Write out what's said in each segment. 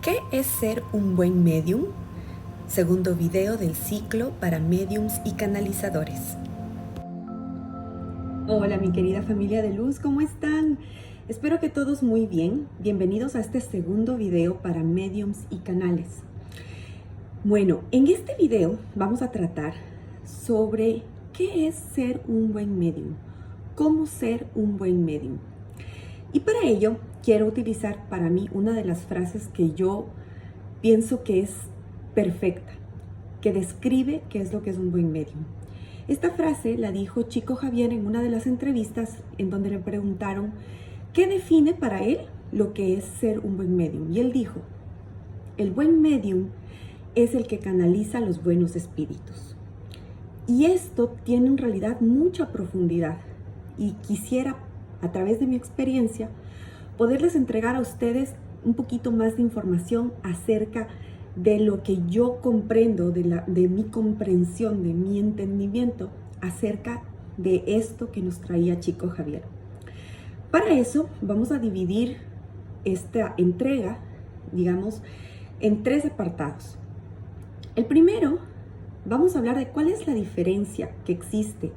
¿Qué es ser un buen medium? Segundo video del ciclo para mediums y canalizadores. Hola mi querida familia de luz, ¿cómo están? Espero que todos muy bien. Bienvenidos a este segundo video para mediums y canales. Bueno, en este video vamos a tratar sobre qué es ser un buen medium, cómo ser un buen medium. Y para ello quiero utilizar para mí una de las frases que yo pienso que es perfecta, que describe qué es lo que es un buen medium. Esta frase la dijo Chico Javier en una de las entrevistas en donde le preguntaron qué define para él lo que es ser un buen medium. Y él dijo, el buen medium es el que canaliza los buenos espíritus. Y esto tiene en realidad mucha profundidad y quisiera, a través de mi experiencia, poderles entregar a ustedes un poquito más de información acerca de lo que yo comprendo, de mi comprensión, de mi entendimiento acerca de esto que nos traía Chico Javier. Para eso vamos a dividir esta entrega, digamos, en tres apartados. El primero, vamos a hablar de cuál es la diferencia que existe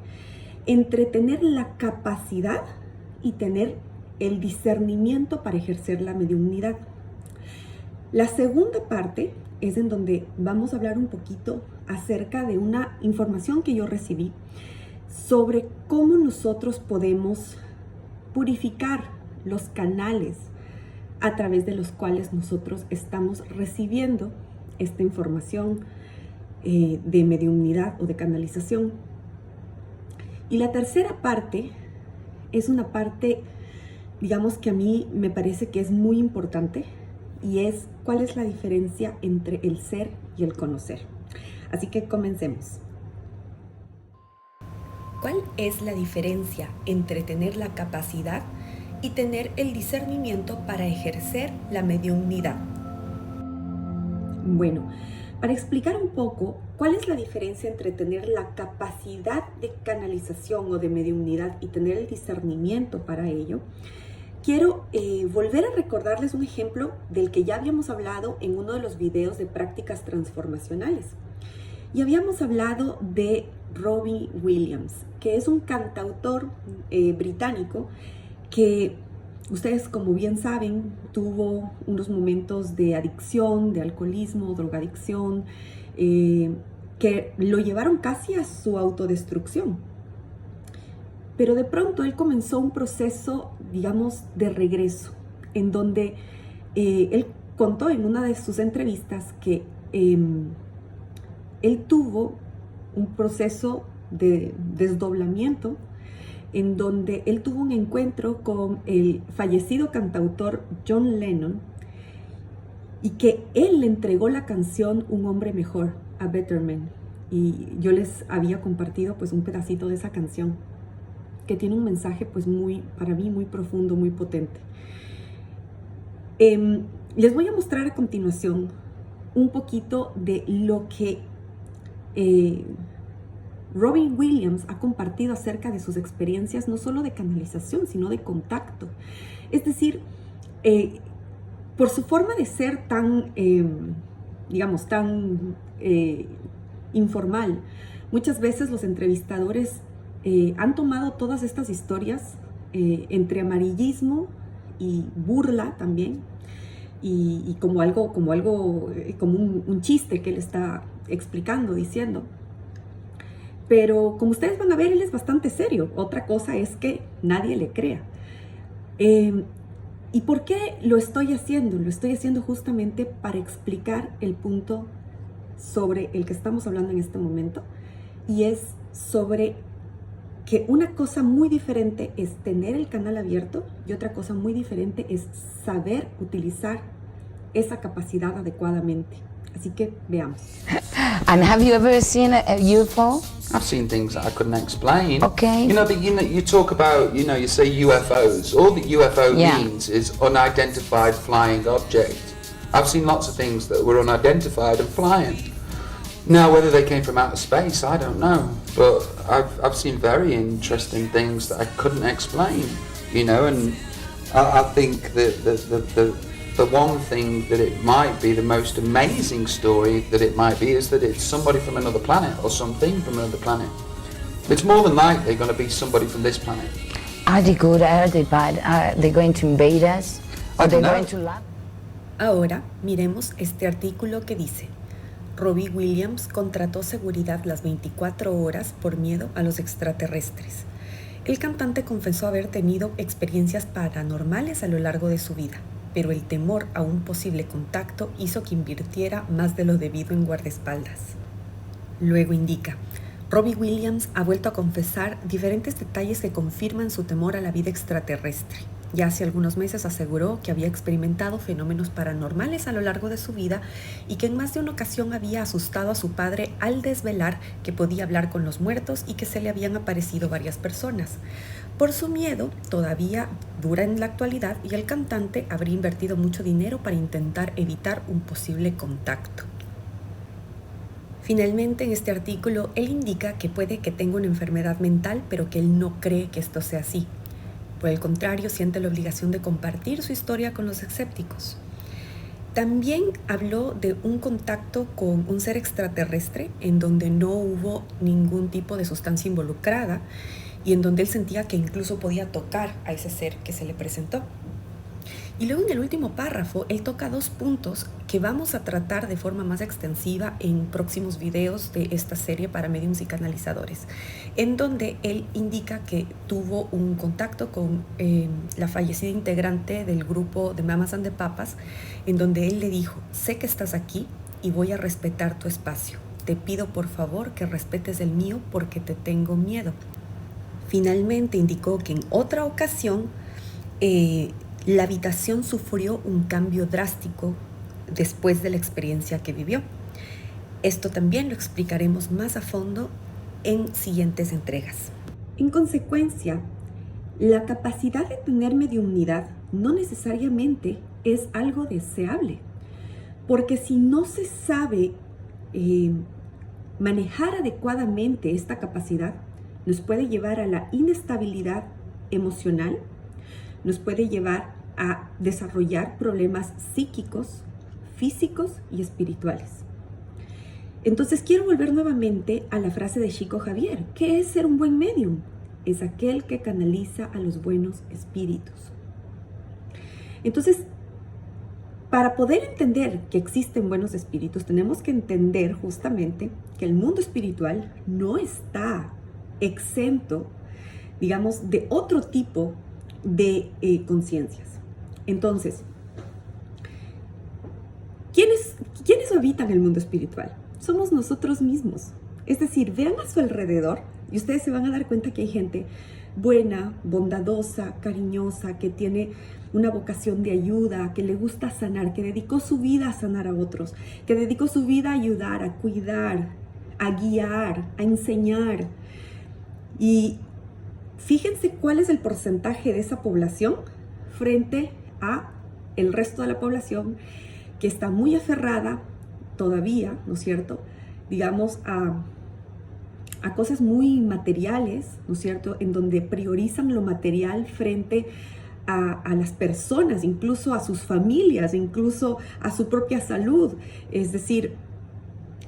entre tener la capacidad y tener el discernimiento para ejercer la mediunidad. La segunda parte es en donde vamos a hablar un poquito acerca de una información que yo recibí sobre cómo nosotros podemos purificar los canales a través de los cuales nosotros estamos recibiendo esta información de mediunidad o de canalización. Y la tercera parte es una parte, digamos, que a mí me parece que es muy importante, y es cuál es la diferencia entre el ser y el conocer. Así que comencemos. ¿Cuál es la diferencia entre tener la capacidad y tener el discernimiento para ejercer la mediunidad? Bueno, para explicar un poco cuál es la diferencia entre tener la capacidad de canalización o de mediunidad y tener el discernimiento para ello, quiero volver a recordarles un ejemplo del que ya habíamos hablado en uno de los videos de prácticas transformacionales. Y habíamos hablado de Robbie Williams, que es un cantautor británico que ustedes, como bien saben, tuvo unos momentos de adicción, de alcoholismo, drogadicción, que lo llevaron casi a su autodestrucción. Pero de pronto él comenzó un proceso, digamos, de regreso, en donde él contó en una de sus entrevistas que él tuvo un proceso de desdoblamiento en donde él tuvo un encuentro con el fallecido cantautor John Lennon y que él le entregó la canción Un hombre mejor, A Better Man. Y yo les había compartido pues un pedacito de esa canción que tiene un mensaje pues para mí muy profundo, muy potente. Les voy a mostrar a continuación un poquito de lo que Robbie Williams ha compartido acerca de sus experiencias, no solo de canalización, sino de contacto. Es decir, por su forma de ser tan, digamos, tan informal, muchas veces los entrevistadores han tomado todas estas historias entre amarillismo y burla también, y como un chiste que él está explicando, diciendo. Pero como ustedes van a ver, él es bastante serio. Otra cosa es que nadie le crea. ¿Y por qué lo estoy haciendo? Lo estoy haciendo justamente para explicar el punto sobre el que estamos hablando en este momento, y es sobre que una cosa muy diferente es tener el canal abierto y otra cosa muy diferente es saber utilizar esa capacidad adecuadamente. Así que veamos. And have you ever seen a UFO? I've seen things that I couldn't explain. Okay. You talk about, you say UFOs. All that UFO means is unidentified flying object. I've seen lots of things that were unidentified and flying. Now, whether they came from outer space, I don't know. But I've seen very interesting things that I couldn't explain, and I think that the one thing that it might be, the most amazing story that it might be, is that it's somebody from another planet or something from another planet. It's more than likely going to be somebody from this planet. Are they good? Are they bad? Are they going to invade us? Are they going to love? Ahora miremos este artículo que dice: Robbie Williams contrató seguridad las 24 horas por miedo a los extraterrestres. El cantante confesó haber tenido experiencias paranormales a lo largo de su vida, pero el temor a un posible contacto hizo que invirtiera más de lo debido en guardaespaldas. Luego indica: Robbie Williams ha vuelto a confesar diferentes detalles que confirman su temor a la vida extraterrestre. Ya hace algunos meses aseguró que había experimentado fenómenos paranormales a lo largo de su vida y que en más de una ocasión había asustado a su padre al desvelar que podía hablar con los muertos y que se le habían aparecido varias personas. Por su miedo, todavía dura en la actualidad, y el cantante habría invertido mucho dinero para intentar evitar un posible contacto. Finalmente, en este artículo, él indica que puede que tenga una enfermedad mental, pero que él no cree que esto sea así. Por el contrario, siente la obligación de compartir su historia con los escépticos. También habló de un contacto con un ser extraterrestre en donde no hubo ningún tipo de sustancia involucrada y en donde él sentía que incluso podía tocar a ese ser que se le presentó. Y luego en el último párrafo, él toca dos puntos que vamos a tratar de forma más extensiva en próximos videos de esta serie para mediums y canalizadores, en donde él indica que tuvo un contacto con la fallecida integrante del grupo de Mamas and the Papas, en donde él le dijo: sé que estás aquí y voy a respetar tu espacio. Te pido por favor que respetes el mío porque te tengo miedo. Finalmente indicó que en otra ocasión la habitación sufrió un cambio drástico después de la experiencia que vivió. Esto también lo explicaremos más a fondo en siguientes entregas. En consecuencia, la capacidad de tener mediumnidad no necesariamente es algo deseable, porque si no se sabe manejar adecuadamente esta capacidad, nos puede llevar a la inestabilidad emocional, nos puede llevar a desarrollar problemas psíquicos, físicos y espirituales. Entonces quiero volver nuevamente a la frase de Chico Javier. ¿Qué es ser un buen medium? Es aquel que canaliza a los buenos espíritus. Entonces, para poder entender que existen buenos espíritus, tenemos que entender justamente que el mundo espiritual no está exento, digamos, de otro tipo de conciencias. Entonces, ¿quiénes habitan el mundo espiritual? Somos nosotros mismos. Es decir, vean a su alrededor y ustedes se van a dar cuenta que hay gente buena, bondadosa, cariñosa, que tiene una vocación de ayuda, que le gusta sanar, que dedicó su vida a sanar a otros, que dedicó su vida a ayudar, a cuidar, a guiar, a enseñar. Y fíjense cuál es el porcentaje de esa población frente a el resto de la población que está muy aferrada todavía, ¿no es cierto?, digamos, a cosas muy materiales, ¿no es cierto?, en donde priorizan lo material frente a las personas, incluso a sus familias, incluso a su propia salud. Es decir,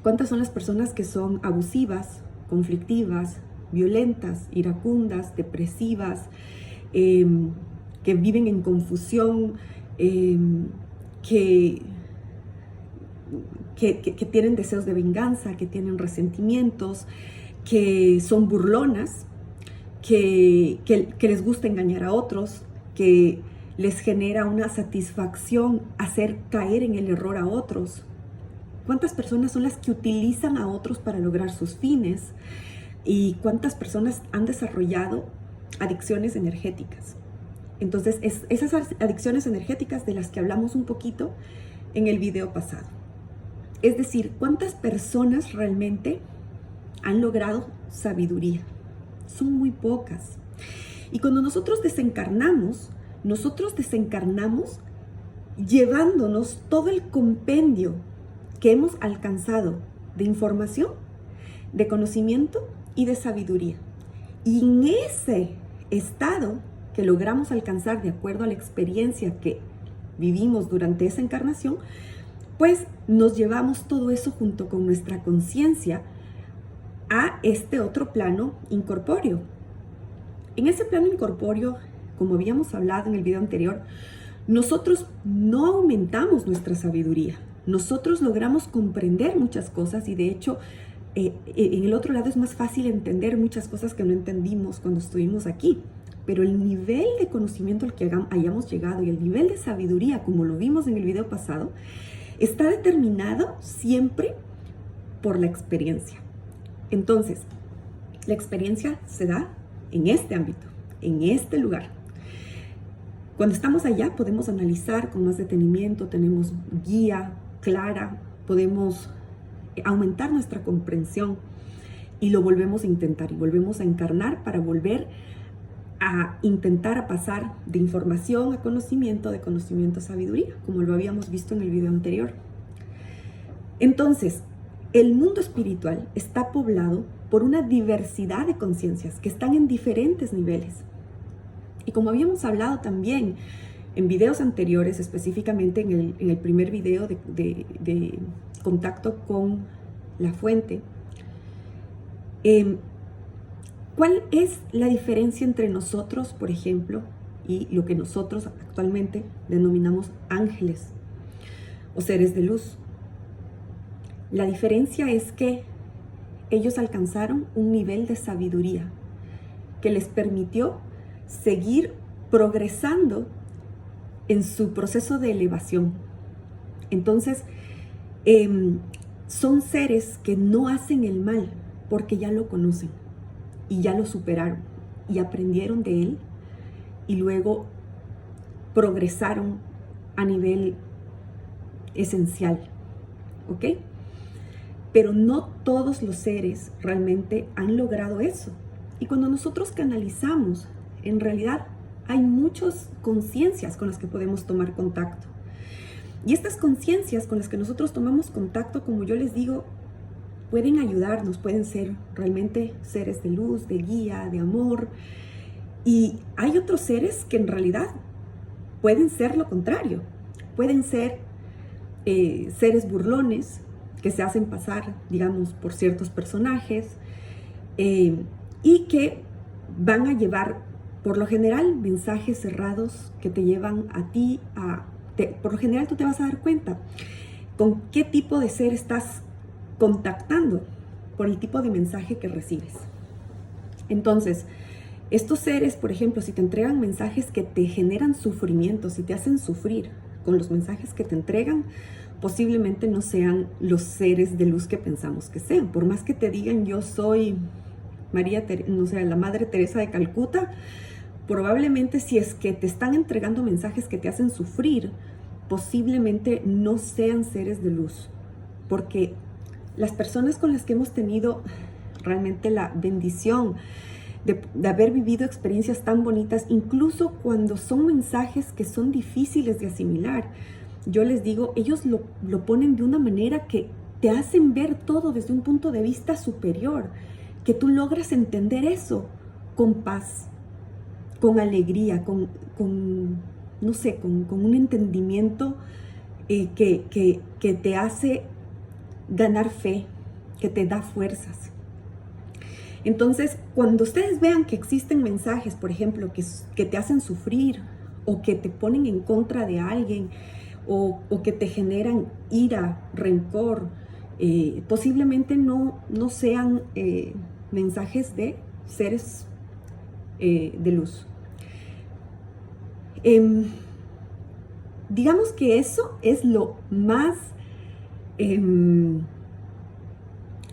¿cuántas son las personas que son abusivas, conflictivas, violentas, iracundas, depresivas, que viven en confusión, que tienen deseos de venganza, que tienen resentimientos, que son burlonas, que les gusta engañar a otros, que les genera una satisfacción hacer caer en el error a otros? ¿Cuántas personas son las que utilizan a otros para lograr sus fines? ¿Y cuántas personas han desarrollado adicciones energéticas? Entonces, esas adicciones energéticas de las que hablamos un poquito en el video pasado. Es decir, ¿cuántas personas realmente han logrado sabiduría? Son muy pocas. Y cuando nosotros desencarnamos llevándonos todo el compendio que hemos alcanzado de información, de conocimiento y de sabiduría. Y en ese estado que logramos alcanzar de acuerdo a la experiencia que vivimos durante esa encarnación, pues nos llevamos todo eso junto con nuestra conciencia a este otro plano incorpóreo. En ese plano incorpóreo, como habíamos hablado en el video anterior, nosotros no aumentamos nuestra sabiduría. Nosotros logramos comprender muchas cosas y de hecho en el otro lado es más fácil entender muchas cosas que no entendimos cuando estuvimos aquí. Pero el nivel de conocimiento al que hayamos llegado y el nivel de sabiduría, como lo vimos en el video pasado, está determinado siempre por la experiencia. Entonces, la experiencia se da en este ámbito, en este lugar. Cuando estamos allá podemos analizar con más detenimiento, tenemos guía clara, podemos aumentar nuestra comprensión y lo volvemos a intentar y volvemos a encarnar para volver a intentar a pasar de información a conocimiento, de conocimiento a sabiduría, como lo habíamos visto en el video anterior. Entonces, el mundo espiritual está poblado por una diversidad de conciencias que están en diferentes niveles. Y como habíamos hablado también en videos anteriores, específicamente en el primer video de contacto con la fuente, ¿cuál es la diferencia entre nosotros, por ejemplo, y lo que nosotros actualmente denominamos ángeles o seres de luz? La diferencia es que ellos alcanzaron un nivel de sabiduría que les permitió seguir progresando en su proceso de elevación. Entonces, son seres que no hacen el mal porque ya lo conocen y ya lo superaron y aprendieron de él y luego progresaron a nivel esencial, ¿ok? Pero no todos los seres realmente han logrado eso. Y cuando nosotros canalizamos, en realidad hay muchas conciencias con las que podemos tomar contacto. Y estas conciencias con las que nosotros tomamos contacto, como yo les digo, pueden ayudarnos, pueden ser realmente seres de luz, de guía, de amor. Y hay otros seres que en realidad pueden ser lo contrario. Pueden ser seres burlones, que se hacen pasar, digamos, por ciertos personajes y que van a llevar, por lo general, mensajes cerrados que te llevan a ti por lo general tú te vas a dar cuenta con qué tipo de ser estás contactando por el tipo de mensaje que recibes. Entonces, estos seres, por ejemplo, si te entregan mensajes que te generan sufrimiento, si te hacen sufrir con los mensajes que te entregan, posiblemente no sean los seres de luz que pensamos que sean. Por más que te digan, yo soy la Madre Teresa de Calcuta, probablemente si es que te están entregando mensajes que te hacen sufrir, posiblemente no sean seres de luz. Porque las personas con las que hemos tenido realmente la bendición de haber vivido experiencias tan bonitas, incluso cuando son mensajes que son difíciles de asimilar, yo les digo, ellos lo ponen de una manera que te hacen ver todo desde un punto de vista superior, que tú logras entender eso con paz, con alegría, con un entendimiento que te hace ganar fe, que te da fuerzas. Entonces, cuando ustedes vean que existen mensajes, por ejemplo, que te hacen sufrir o que te ponen en contra de alguien, o que te generan ira, rencor, posiblemente no sean mensajes de seres de luz. Digamos que eso es lo más, es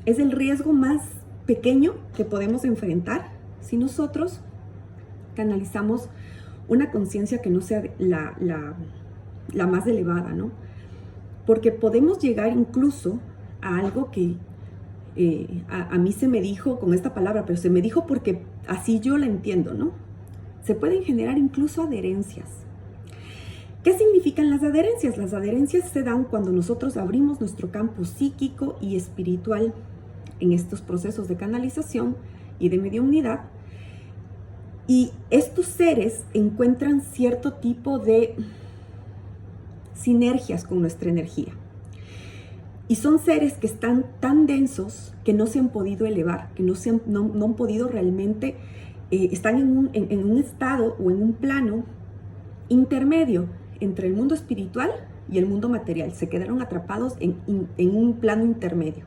el riesgo más pequeño que podemos enfrentar si nosotros canalizamos una conciencia que no sea la más elevada, ¿no? Porque podemos llegar incluso a algo que a mí se me dijo con esta palabra, pero se me dijo porque así yo la entiendo, ¿no? Se pueden generar incluso adherencias. ¿Qué significan las adherencias? Las adherencias se dan cuando nosotros abrimos nuestro campo psíquico y espiritual en estos procesos de canalización y de mediumnidad, y estos seres encuentran cierto tipo de sinergias con nuestra energía. Y son seres que están tan densos que no se han podido elevar, que no han podido realmente, están en un estado o en un plano intermedio entre el mundo espiritual y el mundo material. Se quedaron atrapados en un plano intermedio.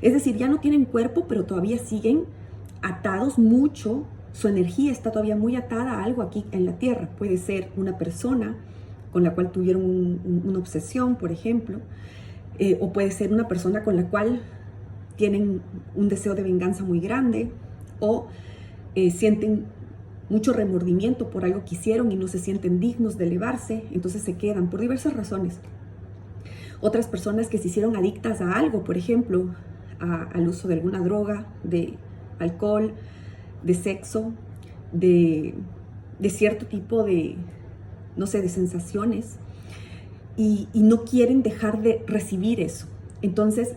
Es decir, ya no tienen cuerpo, pero todavía siguen atados mucho. Su energía está todavía muy atada a algo aquí en la tierra. Puede ser una persona con la cual tuvieron una obsesión, por ejemplo, o puede ser una persona con la cual tienen un deseo de venganza muy grande, o sienten mucho remordimiento por algo que hicieron y no se sienten dignos de elevarse, entonces se quedan por diversas razones. Otras personas que se hicieron adictas a algo, por ejemplo, al uso de alguna droga, de alcohol, de sexo, de cierto tipo de, no sé, de sensaciones, y no quieren dejar de recibir eso. Entonces,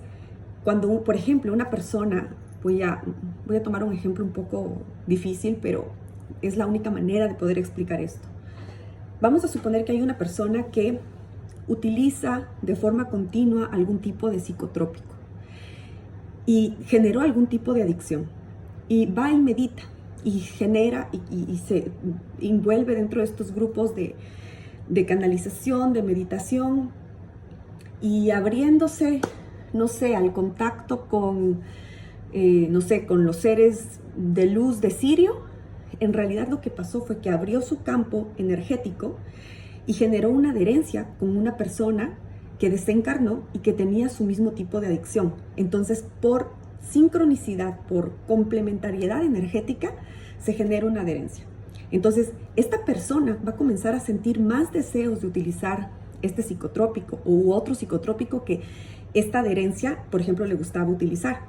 cuando, por ejemplo, una persona, voy a tomar un ejemplo un poco difícil, pero es la única manera de poder explicar esto. Vamos a suponer que hay una persona que utiliza de forma continua algún tipo de psicotrópico y generó algún tipo de adicción, y va y medita y genera y se envuelve dentro de estos grupos de canalización, de meditación, y abriéndose, no sé, al contacto con, no sé, con los seres de luz de Sirio. En realidad lo que pasó fue que abrió su campo energético y generó una adherencia con una persona que desencarnó y que tenía su mismo tipo de adicción. Entonces, por sincronicidad, por complementariedad energética, se genera una adherencia. Entonces, esta persona va a comenzar a sentir más deseos de utilizar este psicotrópico u otro psicotrópico que esta adherencia, por ejemplo, le gustaba utilizar.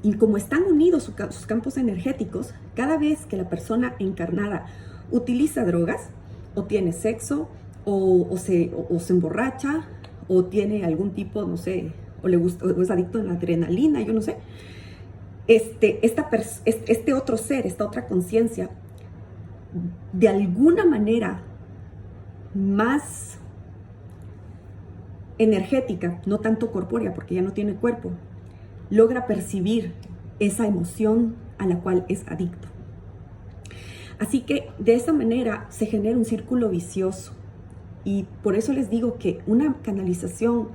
Y como están unidos sus campos energéticos, cada vez que la persona encarnada utiliza drogas, o tiene sexo, o se emborracha, o tiene algún tipo, no sé, o es adicto a la adrenalina, yo no sé, este otro ser, esta otra conciencia, de alguna manera más energética, no tanto corpórea, porque ya no tiene cuerpo, logra percibir esa emoción a la cual es adicto. Así que de esa manera se genera un círculo vicioso, y por eso les digo que una canalización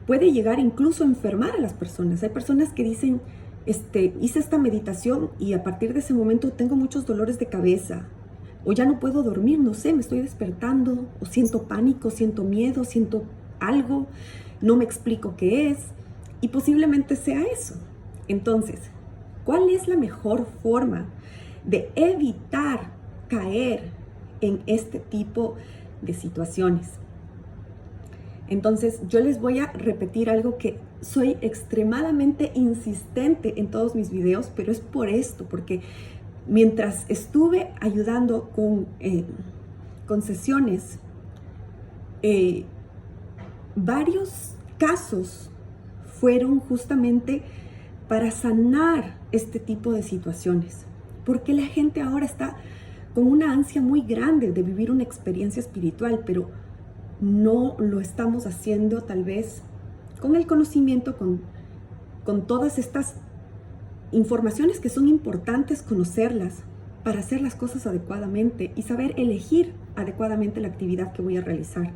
puede llegar incluso a enfermar a las personas. Hay personas que dicen, hice esta meditación y a partir de ese momento tengo muchos dolores de cabeza, o ya no puedo dormir, no sé, me estoy despertando, o siento pánico, siento miedo, siento algo, no me explico qué es, y posiblemente sea eso. Entonces, ¿cuál es la mejor forma de evitar caer en este tipo de situaciones? Entonces, yo les voy a repetir algo que soy extremadamente insistente en todos mis videos, pero es por esto, porque mientras estuve ayudando con sesiones, varios casos fueron justamente para sanar este tipo de situaciones, porque la gente ahora está con una ansia muy grande de vivir una experiencia espiritual, pero no lo estamos haciendo tal vez con el conocimiento, con todas estas informaciones que son importantes conocerlas para hacer las cosas adecuadamente y saber elegir adecuadamente la actividad que voy a realizar.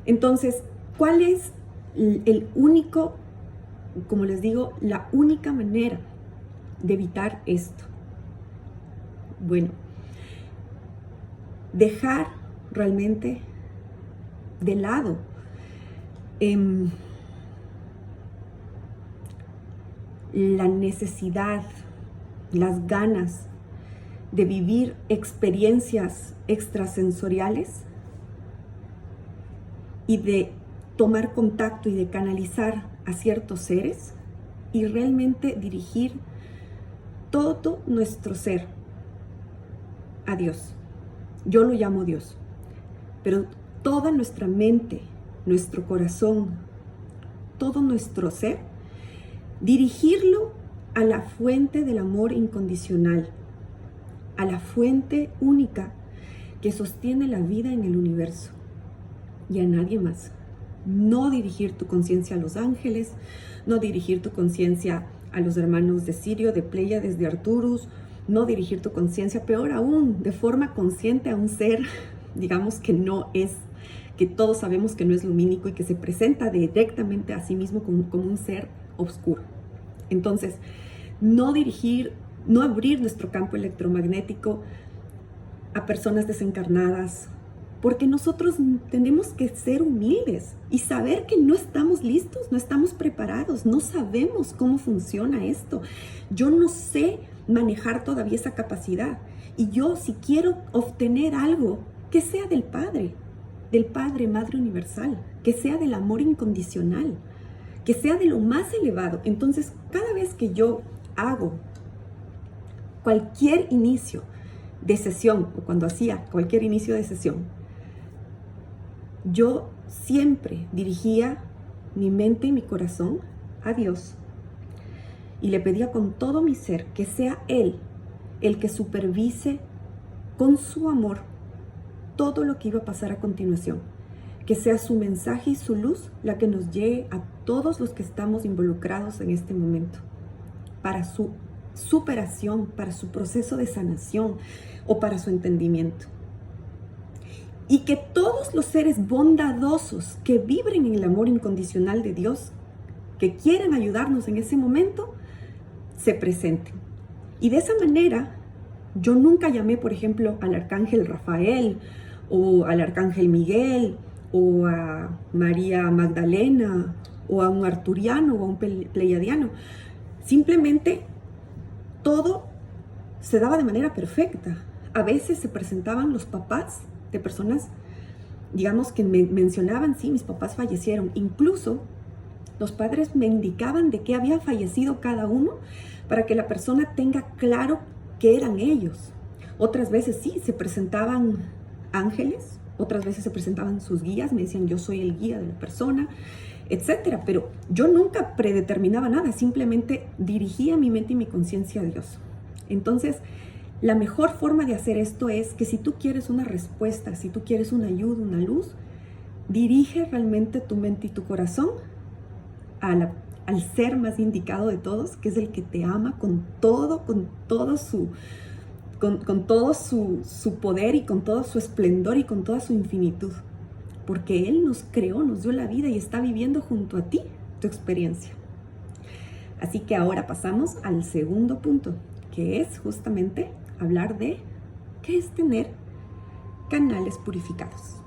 Entonces, ¿cuál es el único, como les digo, la única manera de evitar esto? Bueno, dejar realmente de lado la necesidad, las ganas de vivir experiencias extrasensoriales y de tomar contacto y de canalizar a ciertos seres, y realmente dirigir todo nuestro ser a Dios. Yo lo llamo Dios, pero toda nuestra mente, nuestro corazón, todo nuestro ser, dirigirlo a la fuente del amor incondicional, a la fuente única que sostiene la vida en el universo. y a nadie más. No dirigir tu conciencia a los ángeles, no dirigir tu conciencia a los hermanos de Sirio, de Pléyades, de Arturus, no dirigir tu conciencia, peor aún, de forma consciente a un ser, digamos que no es, que todos sabemos que no es lumínico y que se presenta directamente a sí mismo como un ser oscuro. Entonces, no dirigir, no abrir nuestro campo electromagnético a personas desencarnadas, porque nosotros tenemos que ser humildes y saber que no estamos listos, no estamos preparados, no sabemos cómo funciona esto. Yo no sé manejar todavía esa capacidad. Y yo, si quiero obtener algo, que sea del Padre, Madre Universal, que sea del amor incondicional, que sea de lo más elevado. Entonces, cada vez que yo hago cualquier inicio de sesión, o cuando hacía cualquier inicio de sesión, yo siempre dirigía mi mente y mi corazón a Dios y le pedía con todo mi ser que sea Él el que supervise con su amor todo lo que iba a pasar a continuación, que sea su mensaje y su luz la que nos llegue a todos los que estamos involucrados en este momento, para su superación, para su proceso de sanación o para su entendimiento. Y que todos los seres bondadosos que vibren en el amor incondicional de Dios, que quieran ayudarnos en ese momento, se presenten. Y de esa manera, yo nunca llamé, por ejemplo, al arcángel Rafael, o al arcángel Miguel, o a María Magdalena, o a un arturiano, o a un pleiadiano. Simplemente, todo se daba de manera perfecta. A veces se presentaban los papás de personas, digamos, que me mencionaban, sí, mis papás fallecieron. Incluso los padres me indicaban de qué había fallecido cada uno para que la persona tenga claro que eran ellos. Otras veces sí, se presentaban ángeles, otras veces se presentaban sus guías, me decían yo soy el guía de la persona, etcétera. Pero yo nunca predeterminaba nada, simplemente dirigía mi mente y mi conciencia a Dios. Entonces, la mejor forma de hacer esto es que si tú quieres una respuesta, si tú quieres una ayuda, una luz, dirige realmente tu mente y tu corazón al ser más indicado de todos, que es el que te ama con todo su poder y con todo su esplendor y con toda su infinitud. Porque Él nos creó, nos dio la vida y está viviendo junto a ti tu experiencia. Así que ahora pasamos al segundo punto, que es justamente hablar de qué es tener canales purificados.